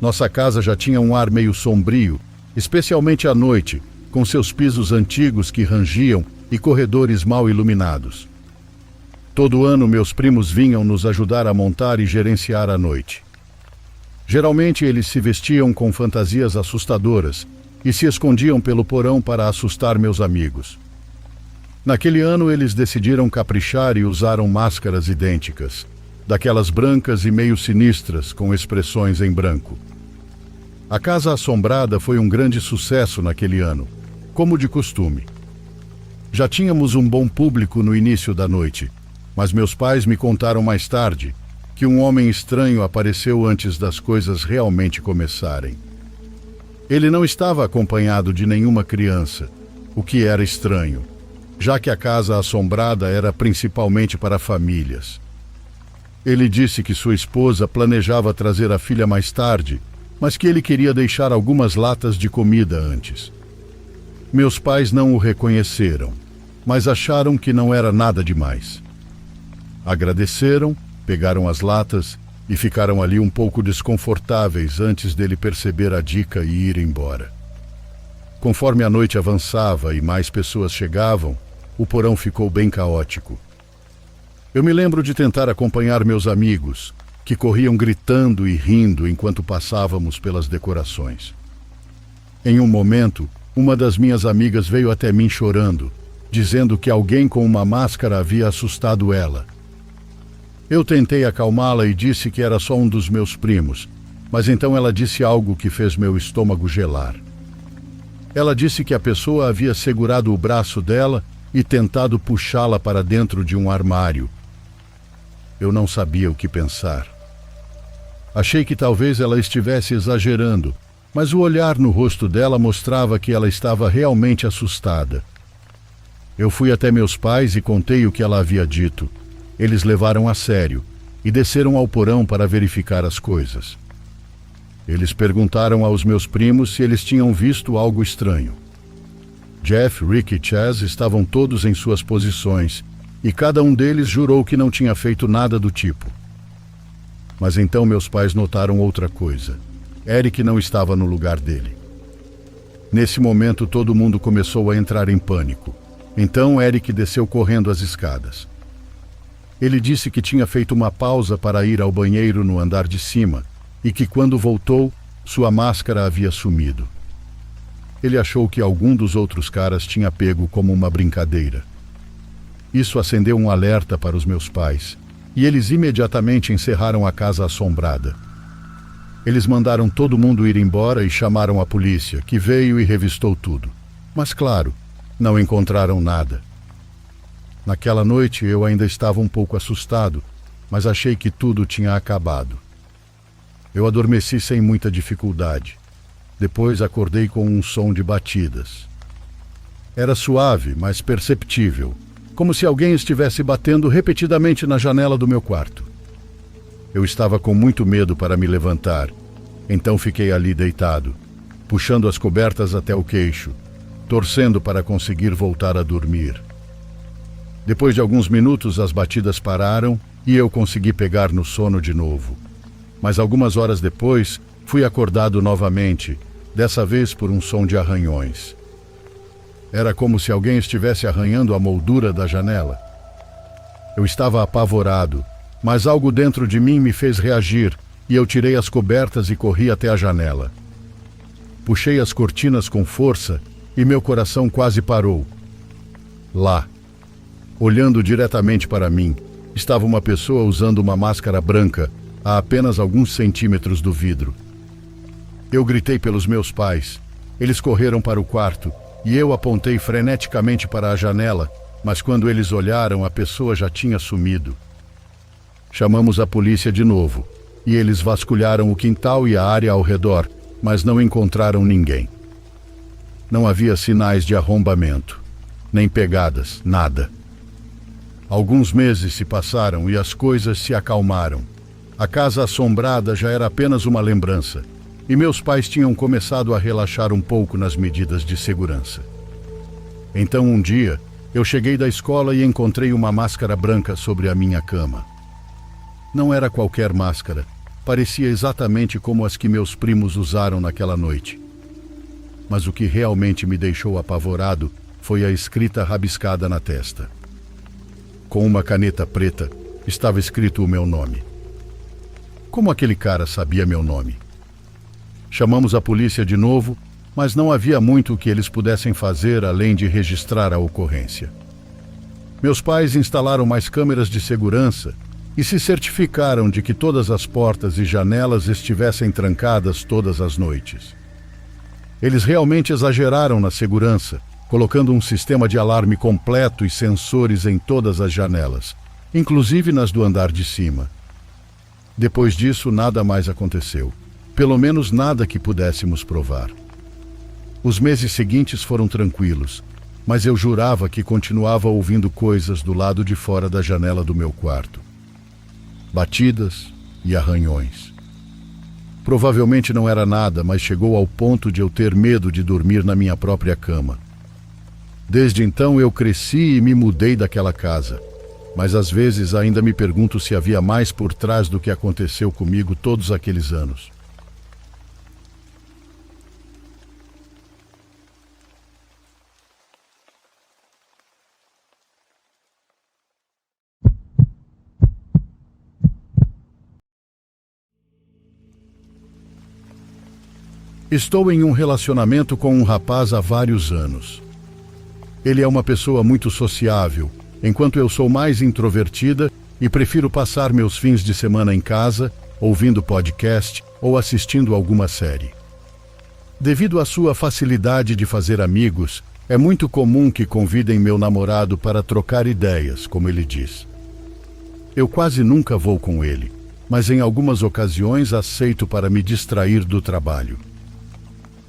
Nossa casa já tinha um ar meio sombrio, especialmente à noite, com seus pisos antigos que rangiam e corredores mal iluminados. Todo ano meus primos vinham nos ajudar a montar e gerenciar a noite. Geralmente eles se vestiam com fantasias assustadoras e se escondiam pelo porão para assustar meus amigos. Naquele ano eles decidiram caprichar e usaram máscaras idênticas, daquelas brancas e meio sinistras com expressões em branco. A Casa Assombrada foi um grande sucesso naquele ano, como de costume. Já tínhamos um bom público no início da noite, mas meus pais me contaram mais tarde que um homem estranho apareceu antes das coisas realmente começarem. Ele não estava acompanhado de nenhuma criança, o que era estranho, já que a Casa Assombrada era principalmente para famílias. Ele disse que sua esposa planejava trazer a filha mais tarde, mas que ele queria deixar algumas latas de comida antes. Meus pais não o reconheceram, mas acharam que não era nada demais. Agradeceram, pegaram as latas e ficaram ali um pouco desconfortáveis antes dele perceber a dica e ir embora. Conforme a noite avançava e mais pessoas chegavam, o porão ficou bem caótico. Eu me lembro de tentar acompanhar meus amigos, que corriam gritando e rindo enquanto passávamos pelas decorações. Em um momento, uma das minhas amigas veio até mim chorando, dizendo que alguém com uma máscara havia assustado ela. Eu tentei acalmá-la e disse que era só um dos meus primos, mas então ela disse algo que fez meu estômago gelar. Ela disse que a pessoa havia segurado o braço dela e tentado puxá-la para dentro de um armário. Eu não sabia o que pensar. Achei que talvez ela estivesse exagerando, mas o olhar no rosto dela mostrava que ela estava realmente assustada. Eu fui até meus pais e contei o que ela havia dito. Eles levaram a sério e desceram ao porão para verificar as coisas. Eles perguntaram aos meus primos se eles tinham visto algo estranho. Jeff, Rick e Chaz estavam todos em suas posições e cada um deles jurou que não tinha feito nada do tipo. Mas então meus pais notaram outra coisa. Eric não estava no lugar dele. Nesse momento, todo mundo começou a entrar em pânico. Então, Eric desceu correndo as escadas. Ele disse que tinha feito uma pausa para ir ao banheiro no andar de cima e que, quando voltou, sua máscara havia sumido. Ele achou que algum dos outros caras tinha pego como uma brincadeira. Isso acendeu um alerta para os meus pais, e eles imediatamente encerraram a casa assombrada. Eles mandaram todo mundo ir embora e chamaram a polícia, que veio e revistou tudo. Mas, claro, não encontraram nada. Naquela noite eu ainda estava um pouco assustado, mas achei que tudo tinha acabado. Eu adormeci sem muita dificuldade. Depois acordei com um som de batidas. Era suave, mas perceptível, como se alguém estivesse batendo repetidamente na janela do meu quarto. Eu estava com muito medo para me levantar, então fiquei ali deitado, puxando as cobertas até o queixo, torcendo para conseguir voltar a dormir. Depois de alguns minutos, as batidas pararam e eu consegui pegar no sono de novo. Mas algumas horas depois, fui acordado novamente, dessa vez por um som de arranhões. Era como se alguém estivesse arranhando a moldura da janela. Eu estava apavorado, mas algo dentro de mim me fez reagir e eu tirei as cobertas e corri até a janela. Puxei as cortinas com força e meu coração quase parou. Lá, olhando diretamente para mim, estava uma pessoa usando uma máscara branca a apenas alguns centímetros do vidro. Eu gritei pelos meus pais. Eles correram para o quarto e eu apontei freneticamente para a janela, mas quando eles olharam, a pessoa já tinha sumido. Chamamos a polícia de novo e eles vasculharam o quintal e a área ao redor, mas não encontraram ninguém. Não havia sinais de arrombamento, nem pegadas, nada. Alguns meses se passaram e as coisas se acalmaram. A casa assombrada já era apenas uma lembrança, e meus pais tinham começado a relaxar um pouco nas medidas de segurança. Então um dia, eu cheguei da escola e encontrei uma máscara branca sobre a minha cama. Não era qualquer máscara, parecia exatamente como as que meus primos usaram naquela noite. Mas o que realmente me deixou apavorado foi a escrita rabiscada na testa. Com uma caneta preta, estava escrito o meu nome. Como aquele cara sabia meu nome? Chamamos a polícia de novo, mas não havia muito que eles pudessem fazer além de registrar a ocorrência. Meus pais instalaram mais câmeras de segurança e se certificaram de que todas as portas e janelas estivessem trancadas todas as noites. Eles realmente exageraram na segurança, colocando um sistema de alarme completo e sensores em todas as janelas, inclusive nas do andar de cima. Depois disso, nada mais aconteceu. Pelo menos nada que pudéssemos provar. Os meses seguintes foram tranquilos, mas eu jurava que continuava ouvindo coisas do lado de fora da janela do meu quarto. Batidas e arranhões. Provavelmente não era nada, mas chegou ao ponto de eu ter medo de dormir na minha própria cama. Desde então eu cresci e me mudei daquela casa, mas às vezes ainda me pergunto se havia mais por trás do que aconteceu comigo todos aqueles anos. Estou em um relacionamento com um rapaz há vários anos. Ele é uma pessoa muito sociável, enquanto eu sou mais introvertida e prefiro passar meus fins de semana em casa, ouvindo podcast ou assistindo alguma série. Devido à sua facilidade de fazer amigos, é muito comum que convidem meu namorado para trocar ideias, como ele diz. Eu quase nunca vou com ele, mas em algumas ocasiões aceito para me distrair do trabalho.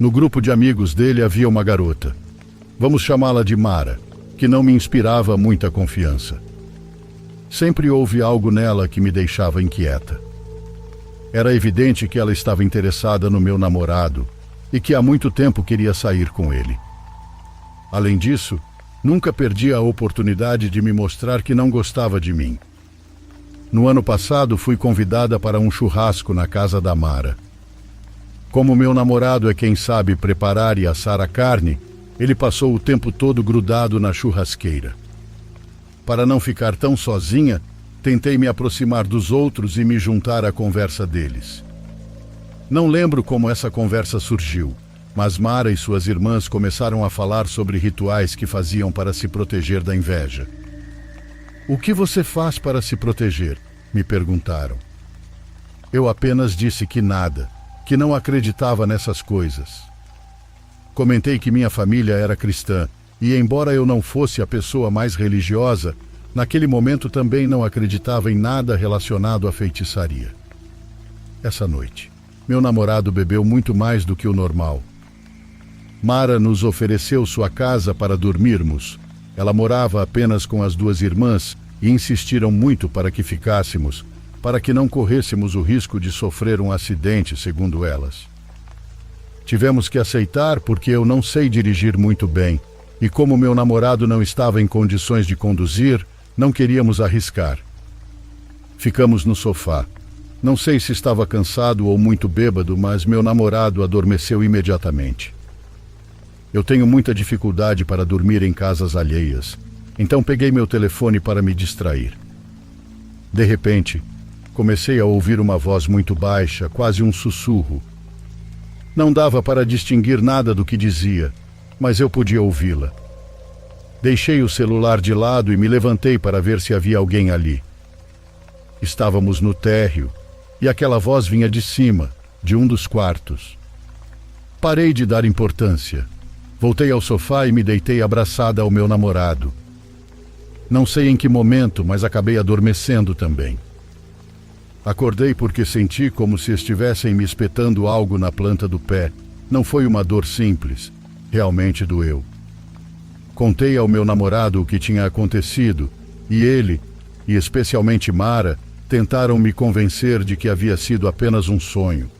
No grupo de amigos dele havia uma garota. Vamos chamá-la de Mara, que não me inspirava muita confiança. Sempre houve algo nela que me deixava inquieta. Era evidente que ela estava interessada no meu namorado e que há muito tempo queria sair com ele. Além disso, nunca perdi a oportunidade de me mostrar que não gostava de mim. No ano passado, fui convidada para um churrasco na casa da Mara. Como meu namorado é quem sabe preparar e assar a carne, ele passou o tempo todo grudado na churrasqueira. Para não ficar tão sozinha, tentei me aproximar dos outros e me juntar à conversa deles. Não lembro como essa conversa surgiu, mas Mara e suas irmãs começaram a falar sobre rituais que faziam para se proteger da inveja. "O que você faz para se proteger?" me perguntaram. Eu apenas disse que nada, que não acreditava nessas coisas. Comentei que minha família era cristã e, embora eu não fosse a pessoa mais religiosa, naquele momento também não acreditava em nada relacionado à feitiçaria. Essa noite, meu namorado bebeu muito mais do que o normal. Mara nos ofereceu sua casa para dormirmos. Ela morava apenas com as duas irmãs e insistiram muito para que ficássemos, para que não corrêssemos o risco de sofrer um acidente, segundo elas. Tivemos que aceitar porque eu não sei dirigir muito bem, e como meu namorado não estava em condições de conduzir, não queríamos arriscar. Ficamos no sofá. Não sei se estava cansado ou muito bêbado, mas meu namorado adormeceu imediatamente. Eu tenho muita dificuldade para dormir em casas alheias, então peguei meu telefone para me distrair. De repente, comecei a ouvir uma voz muito baixa, quase um sussurro. Não dava para distinguir nada do que dizia, mas eu podia ouvi-la. Deixei o celular de lado e me levantei para ver se havia alguém ali. Estávamos no térreo e aquela voz vinha de cima, de um dos quartos. Parei de dar importância. Voltei ao sofá e me deitei abraçada ao meu namorado. Não sei em que momento, mas acabei adormecendo também. Acordei porque senti como se estivessem me espetando algo na planta do pé. Não foi uma dor simples. Realmente doeu. Contei ao meu namorado o que tinha acontecido e ele, e especialmente Mara, tentaram me convencer de que havia sido apenas um sonho.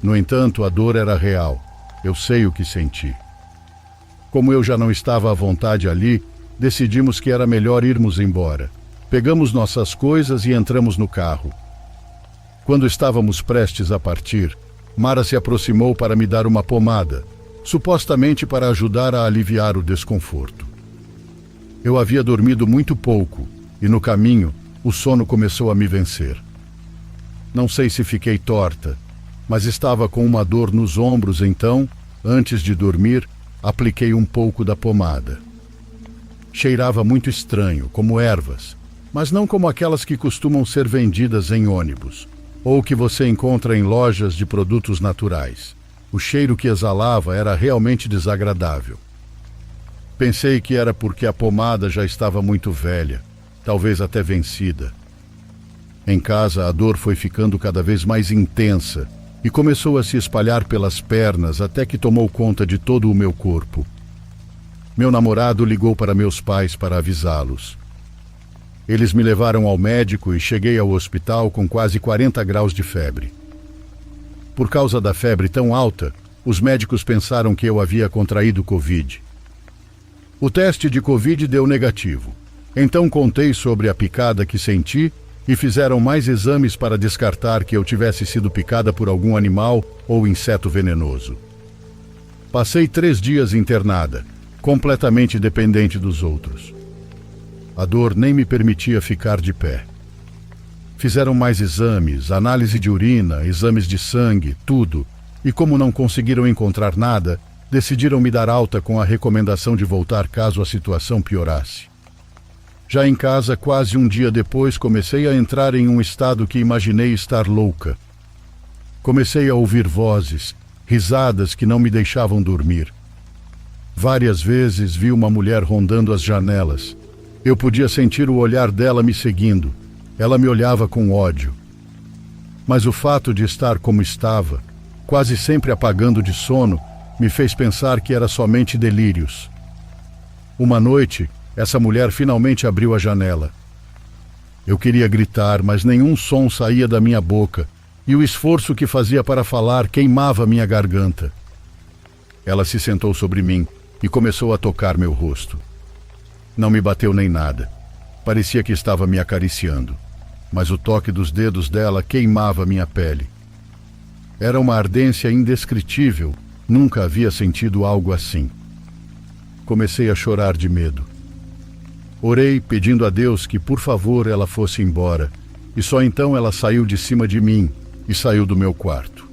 No entanto, a dor era real. Eu sei o que senti. Como eu já não estava à vontade ali, decidimos que era melhor irmos embora. Pegamos nossas coisas e entramos no carro. Quando estávamos prestes a partir, Mara se aproximou para me dar uma pomada, supostamente para ajudar a aliviar o desconforto. Eu havia dormido muito pouco e, no caminho, o sono começou a me vencer. Não sei se fiquei torta, mas estava com uma dor nos ombros, então, antes de dormir, apliquei um pouco da pomada. Cheirava muito estranho, como ervas, mas não como aquelas que costumam ser vendidas em ônibus, ou que você encontra em lojas de produtos naturais. O cheiro que exalava era realmente desagradável. Pensei que era porque a pomada já estava muito velha, talvez até vencida. Em casa, a dor foi ficando cada vez mais intensa e começou a se espalhar pelas pernas até que tomou conta de todo o meu corpo. Meu namorado ligou para meus pais para avisá-los. Eles me levaram ao médico e cheguei ao hospital com quase 40 graus de febre. Por causa da febre tão alta, os médicos pensaram que eu havia contraído Covid. O teste de Covid deu negativo. Então contei sobre a picada que senti e fizeram mais exames para descartar que eu tivesse sido picada por algum animal ou inseto venenoso. Passei 3 dias internada, completamente dependente dos outros. A dor nem me permitia ficar de pé. Fizeram mais exames, análise de urina, exames de sangue, tudo, e como não conseguiram encontrar nada, decidiram me dar alta com a recomendação de voltar caso a situação piorasse. Já em casa, quase um dia depois, comecei a entrar em um estado que imaginei estar louca. Comecei a ouvir vozes, risadas que não me deixavam dormir. Várias vezes vi uma mulher rondando as janelas. Eu podia sentir o olhar dela me seguindo. Ela me olhava com ódio. Mas o fato de estar como estava, quase sempre apagando de sono, me fez pensar que era somente delírios. Uma noite, essa mulher finalmente abriu a janela. Eu queria gritar, mas nenhum som saía da minha boca, e o esforço que fazia para falar queimava minha garganta. Ela se sentou sobre mim e começou a tocar meu rosto. Não me bateu nem nada. Parecia que estava me acariciando, mas o toque dos dedos dela queimava minha pele. Era uma ardência indescritível, nunca havia sentido algo assim. Comecei a chorar de medo. Orei pedindo a Deus que, por favor, ela fosse embora, e só então ela saiu de cima de mim e saiu do meu quarto.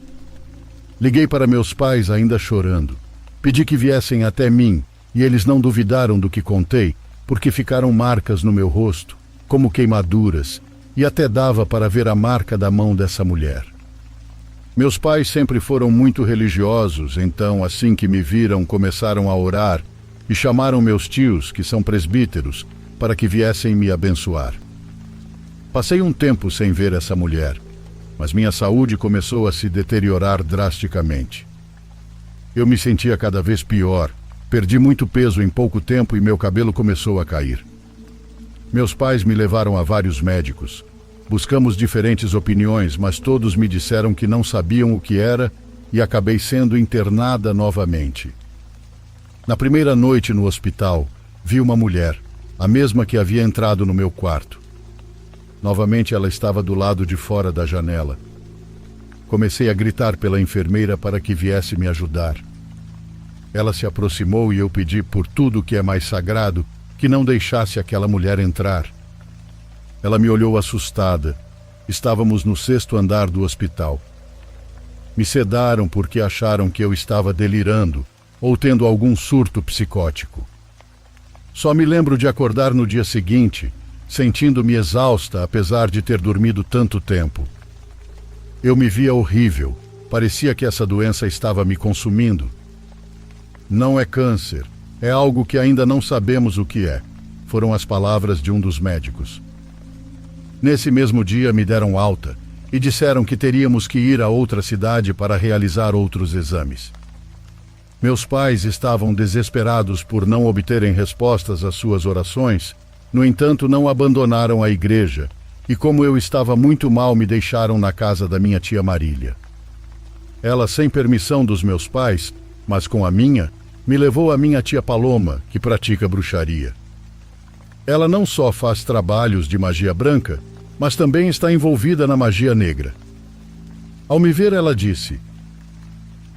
Liguei para meus pais ainda chorando. Pedi que viessem até mim, e eles não duvidaram do que contei, porque ficaram marcas no meu rosto, como queimaduras, e até dava para ver a marca da mão dessa mulher. Meus pais sempre foram muito religiosos, então, assim que me viram, começaram a orar e chamaram meus tios, que são presbíteros, para que viessem me abençoar. Passei um tempo sem ver essa mulher, mas minha saúde começou a se deteriorar drasticamente. Eu me sentia cada vez pior, perdi muito peso em pouco tempo e meu cabelo começou a cair. Meus pais me levaram a vários médicos. Buscamos diferentes opiniões, mas todos me disseram que não sabiam o que era e acabei sendo internada novamente. Na primeira noite no hospital, vi uma mulher, a mesma que havia entrado no meu quarto. Novamente ela estava do lado de fora da janela. Comecei a gritar pela enfermeira para que viesse me ajudar. Ela se aproximou e eu pedi por tudo que é mais sagrado que não deixasse aquela mulher entrar. Ela me olhou assustada. Estávamos no 6º andar do hospital. Me sedaram porque acharam que eu estava delirando ou tendo algum surto psicótico. Só me lembro de acordar no dia seguinte, sentindo-me exausta apesar de ter dormido tanto tempo. Eu me via horrível, parecia que essa doença estava me consumindo. Não é câncer, é algo que ainda não sabemos o que é, foram as palavras de um dos médicos. Nesse mesmo dia me deram alta e disseram que teríamos que ir a outra cidade para realizar outros exames. Meus pais estavam desesperados por não obterem respostas às suas orações, no entanto não abandonaram a igreja e, como eu estava muito mal, me deixaram na casa da minha tia Marília. Ela, sem permissão dos meus pais, mas com a minha, me levou à minha tia Paloma, que pratica bruxaria. Ela não só faz trabalhos de magia branca, mas também está envolvida na magia negra. Ao me ver, ela disse: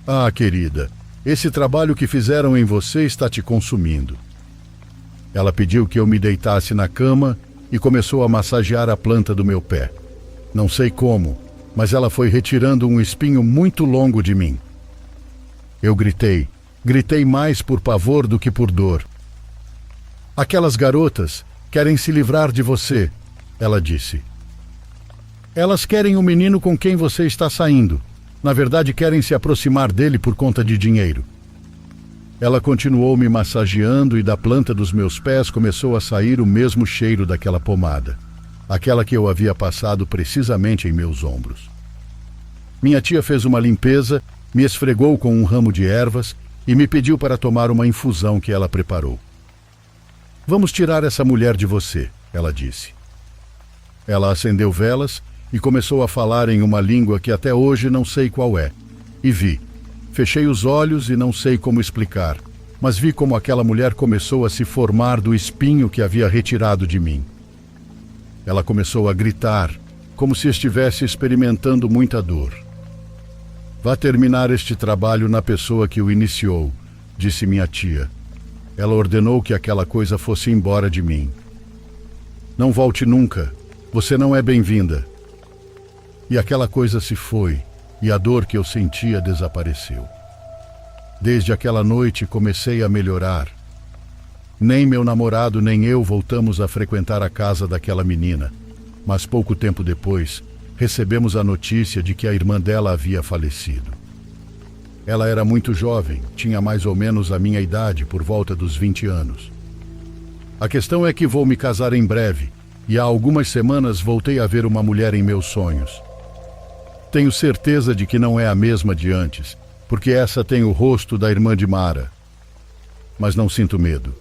"Ah, querida, esse trabalho que fizeram em você está te consumindo." Ela pediu que eu me deitasse na cama e começou a massagear a planta do meu pé. Não sei como, mas ela foi retirando um espinho muito longo de mim. Eu gritei mais por pavor do que por dor. "Aquelas garotas querem se livrar de você", ela disse. "Elas querem o menino com quem você está saindo. Na verdade, querem se aproximar dele por conta de dinheiro." Ela continuou me massageando e da planta dos meus pés começou a sair o mesmo cheiro daquela pomada, aquela que eu havia passado precisamente em meus ombros. Minha tia fez uma limpeza, me esfregou com um ramo de ervas e me pediu para tomar uma infusão que ela preparou. "Vamos tirar essa mulher de você", ela disse. Ela acendeu velas e começou a falar em uma língua que até hoje não sei qual é. E vi. Fechei os olhos e não sei como explicar, mas vi como aquela mulher começou a se formar do espinho que havia retirado de mim. Ela começou a gritar, como se estivesse experimentando muita dor. "Vá terminar este trabalho na pessoa que o iniciou", disse minha tia. Ela ordenou que aquela coisa fosse embora de mim. "Não volte nunca, você não é bem-vinda." E aquela coisa se foi, e a dor que eu sentia desapareceu. Desde aquela noite comecei a melhorar. Nem meu namorado nem eu voltamos a frequentar a casa daquela menina, mas pouco tempo depois recebemos a notícia de que a irmã dela havia falecido. Ela era muito jovem, tinha mais ou menos a minha idade, por volta dos 20 anos. A questão é que vou me casar em breve, e há algumas semanas voltei a ver uma mulher em meus sonhos. Tenho certeza de que não é a mesma de antes, porque essa tem o rosto da irmã de Mara. Mas não sinto medo.